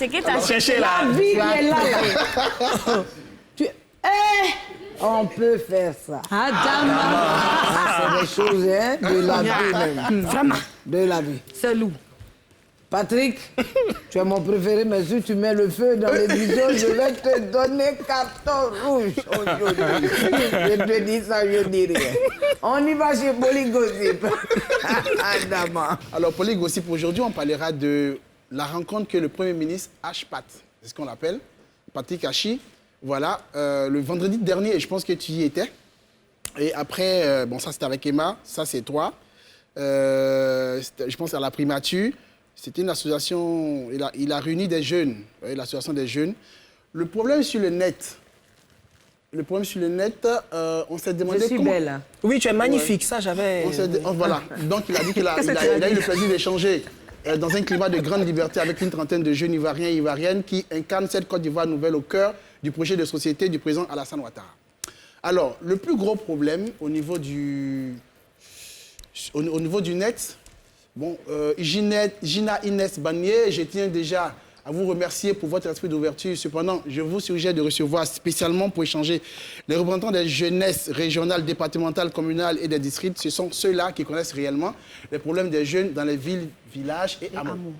C'est que t'as cherché La là. vie est là. On peut faire ça. C'est des choses hein, de la vie même. Vraiment. De la vie. C'est lourd. Patrick, tu es mon préféré, mais si tu mets le feu dans l'émission, je vais te donner carton rouge aujourd'hui. Je te dis ça, je dis rien. On y va chez Polygossip. Alors, Polygossip, aujourd'hui, on parlera de la rencontre que le Premier ministre H-Pat, c'est ce qu'on l'appelle, Patrick Hachi, voilà, le vendredi dernier, et je pense que tu y étais. Et après, bon, ça c'était avec Emma, ça c'est toi. Je pense à la primature. C'était une association, il a réuni des jeunes, l'association des jeunes. Le problème sur le net, on s'est demandé Je suis comment... belle. Oui, tu es magnifique, ça j'avais... Voilà, donc il a dit qu'il a eu le plaisir d'échanger dans un climat de grande liberté avec une trentaine de jeunes Ivoiriens et Ivoiriennes qui incarnent cette Côte d'Ivoire nouvelle au cœur du projet de société du président Alassane Ouattara. Alors, le plus gros problème au niveau du net, bon, Gina Inès Bagné, je tiens déjà à vous remercier pour votre esprit d'ouverture. Cependant, je vous suggère de recevoir spécialement pour échanger les représentants des jeunesses régionales, départementales, communales et des districts. Ce sont ceux-là qui connaissent réellement les problèmes des jeunes dans les villes, villages et hameaux.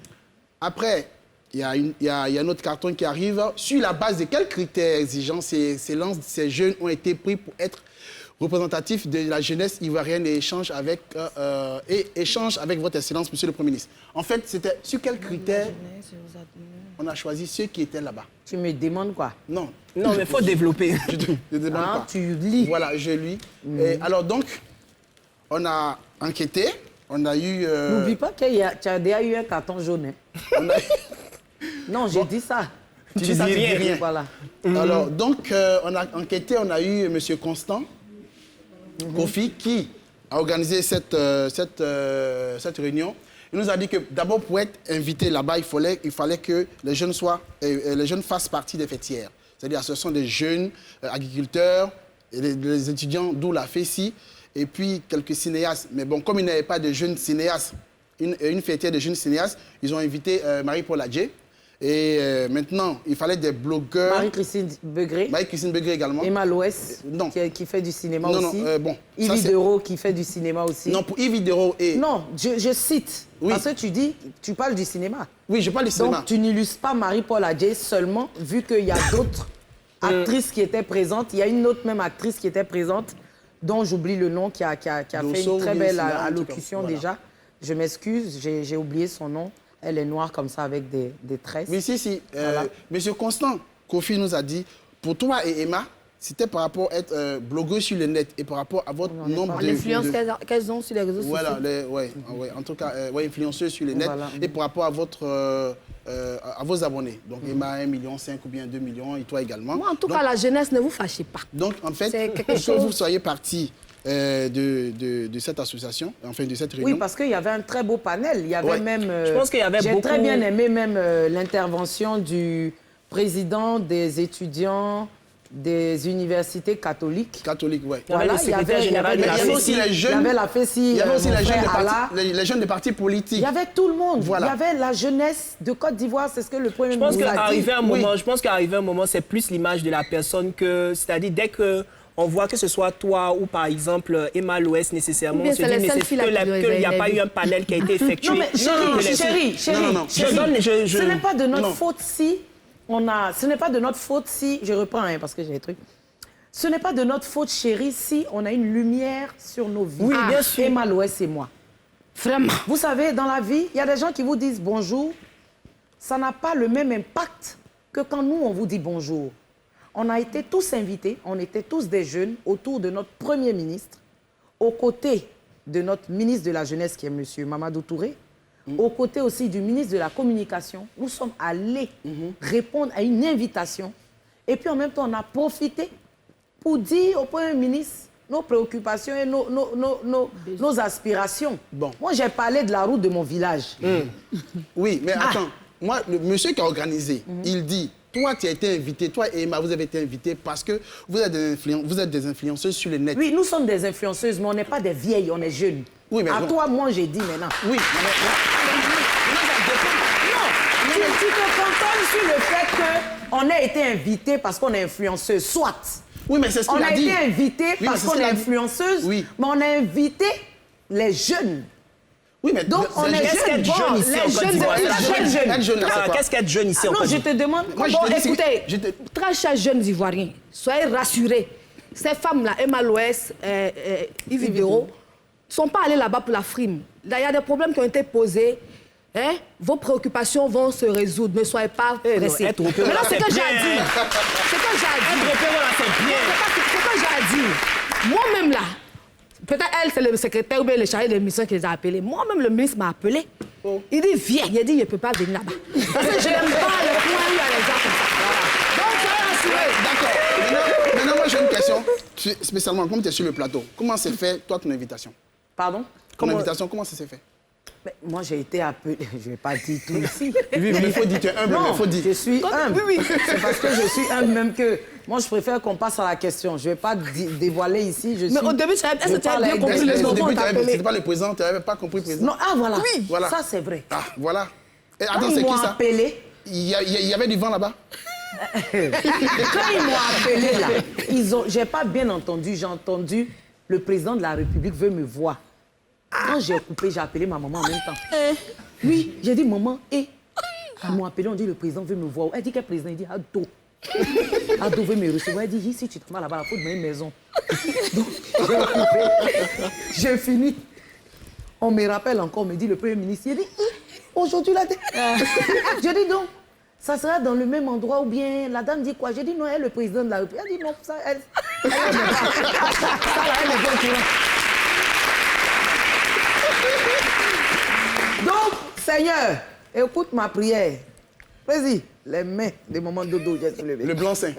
Après, il y a un autre carton qui arrive. Sur la base de quels critères exigeants ces jeunes ont été pris pour être représentatifs de la jeunesse ivoirienne et échange avec votre Excellence, Monsieur le Premier ministre. En fait, c'était sur quels critères on a choisi ceux qui étaient là-bas. Tu me demandes quoi? Non, mais il faut développer. Je ne demande pas. Tu lis. Voilà, je lis. Et alors donc, on a enquêté, on a eu... N'oublie pas que tu as déjà eu un carton jaune. Hein. Non, j'ai dit ça. Tu dis ça, tu dis rien. Voilà. Alors, donc, on a enquêté, on a eu M. Constant Kofi qui a organisé cette réunion. Il nous a dit que d'abord, pour être invité là-bas, il fallait que les jeunes fassent partie des fêtières. C'est-à-dire, ce sont des jeunes agriculteurs, et les étudiants, d'où la FESI, et puis quelques cinéastes. Mais bon, comme il n'y avait pas de jeunes cinéastes, une fêtière de jeunes cinéastes, ils ont invité Marie-Paul Adjé. Et maintenant, il fallait des blogueurs. Marie-Christine Begré. Marie-Christine Begré également. Emma Loès, qui fait du cinéma aussi. Bon. Yves Hidero qui fait du cinéma aussi. Non, pour Yves Hidero et... Non, je cite. Oui. Parce que tu parles du cinéma. Oui, je parle du cinéma. Donc, tu n'illustres pas Marie-Paul Adjé seulement, vu qu'il y a d'autres actrices qui étaient présentes. Il y a une autre même actrice qui était présente, dont j'oublie le nom, qui a fait une très belle allocution déjà. Je m'excuse, j'ai oublié son nom. Elle est noire comme ça avec des tresses. Mais si. Voilà. Monsieur Constant Kofi nous a dit, pour toi et Emma, c'était par rapport à être blogueuse sur le net et par rapport à votre nombre de... L'influence qu'elles ont sur les réseaux sociaux. Voilà, en tout cas, influenceuses sur le net et par rapport à vos abonnés. Donc Emma 1,5 million ou bien 2 millions et toi également. Moi, en tout cas, la jeunesse, ne vous fâchez pas. Donc, en fait, que vous soyez partie de cette association, enfin de cette réunion. Oui, parce qu'il y avait un très beau panel. Il y avait même... je pense qu'il y avait beaucoup... J'ai très bien aimé même l'intervention du président des étudiants des universités catholiques. Catholiques, oui. Voilà, il y avait aussi les jeunes. Il y avait la FESI, il y avait aussi les jeunes des partis politiques. Il y avait tout le monde. Voilà. Il y avait la jeunesse de Côte d'Ivoire, c'est ce que le Premier ministre a dit. Je pense qu'arrivé un moment, c'est plus l'image de la personne que... C'est-à-dire, dès que... On voit que ce soit toi ou par exemple Emma Loès nécessairement, on se dit mais c'est qu'il n'y a pas eu un panel qui a été effectué. Non mais chérie, ce n'est pas de notre faute si ce n'est pas de notre faute si, je reprends parce que j'ai des trucs. Ce n'est pas de notre faute, chérie, si on a une lumière sur nos vies. Oui, bien sûr. Emma Loès et moi. Vraiment. Vous savez, dans la vie, il y a des gens qui vous disent bonjour. Ça n'a pas le même impact que quand nous, on vous dit bonjour. On a été tous invités, on était tous des jeunes autour de notre Premier ministre, aux côtés de notre ministre de la Jeunesse, qui est M. Mamadou Touré, aux côtés aussi du ministre de la Communication. Nous sommes allés répondre à une invitation. Et puis en même temps, on a profité pour dire au Premier ministre nos préoccupations et nos aspirations. Bon. Moi, j'ai parlé de la route de mon village. Oui, mais attends. Moi, le monsieur qui a organisé, il dit... Toi, tu as été invité, toi et Emma, vous avez été invités parce que vous êtes des influenceuses sur le net. Oui, nous sommes des influenceuses, mais on n'est pas des vieilles, on est jeunes. Oui, mais à toi, moi, j'ai dit maintenant. Oui, tu te cantonnes sur le fait qu'on a été invité parce qu'on est influenceuse, soit. Oui, mais c'est ce qu'il a dit. On a été invité parce qu'on est influenceuse, oui. mais on a invité les jeunes. Oui, mais donc on est jeunes. Jeune ici en Côte d'Ivoire. Qu'est-ce qu'être jeune ici en Côte d'Ivoire? Non, je te demande. Écoutez, très chers jeunes Ivoiriens, soyez rassurés. Ces femmes-là, Emma Loès, Yves Vidéo, ne sont pas allées là-bas pour la frime. Là, il y a des problèmes qui ont été posés. Hein? Vos préoccupations vont se résoudre. Ne soyez pas pressés. Être opéré, mais là, c'est que j'ai bien. dit. C'est que j'ai dit. Être opéré, là, c'est bien. C'est que j'ai dit. Moi-même, là, peut-être elle, c'est le secrétaire ou bien le chargé de mission qui les a appelés. Moi-même, le ministre m'a appelé. Il dit, viens. Il a dit, il ne peut pas venir là-bas. Parce que je n'aime pas le point où il y a les gens comme ça. Donc, soyez rassurés. D'accord. Maintenant, moi, j'ai une question. Spécialement, comme tu es sur le plateau, comment s'est fait, toi, ton invitation? Pardon? Ton invitation, comment ça s'est fait? Mais moi, j'ai été appelé. Je ne vais pas dire tout ici. Oui, mais il faut dire, tu es humble, il faut dire. Je suis humble. Oui. C'est parce que je suis humble même que... Moi, je préfère qu'on passe à la question. Je ne vais pas dévoiler ici. Mais au début, est-ce que tu as bien compris le moment où tu as appelé? C'était pas le président, tu n'avais pas compris le président. Non, ah, voilà. Oui. Voilà. Ça, c'est vrai. Ah, voilà. Et Quand attends, ils c'est qui m'ont ça? appelé... Il y avait du vent là-bas? Quand ils m'ont appelé, là, j'ai pas bien entendu. J'ai entendu le président de la République veut me voir. Quand j'ai coupé, j'ai appelé ma maman en même temps. Oui, j'ai dit maman, et ils m'ont appelé, on dit le président veut me voir. Elle dit quel président? Il dit Ado. Ado veut me recevoir. Elle dit ici, tu te mets là-bas, il faut de ma maison. Donc, j'ai coupé. J'ai fini. On me rappelle encore, on me dit le Premier ministre. Il dit aujourd'hui là. Je dis donc, ça sera dans le même endroit ou bien la dame dit quoi? J'ai dit non, elle est le président de la République. Elle dit non, ça, elle est pas au courant. Donc, Seigneur, écoute ma prière. Vas-y, les mains, des moments de dodo, j'ai soulevé. Le blanc-seing.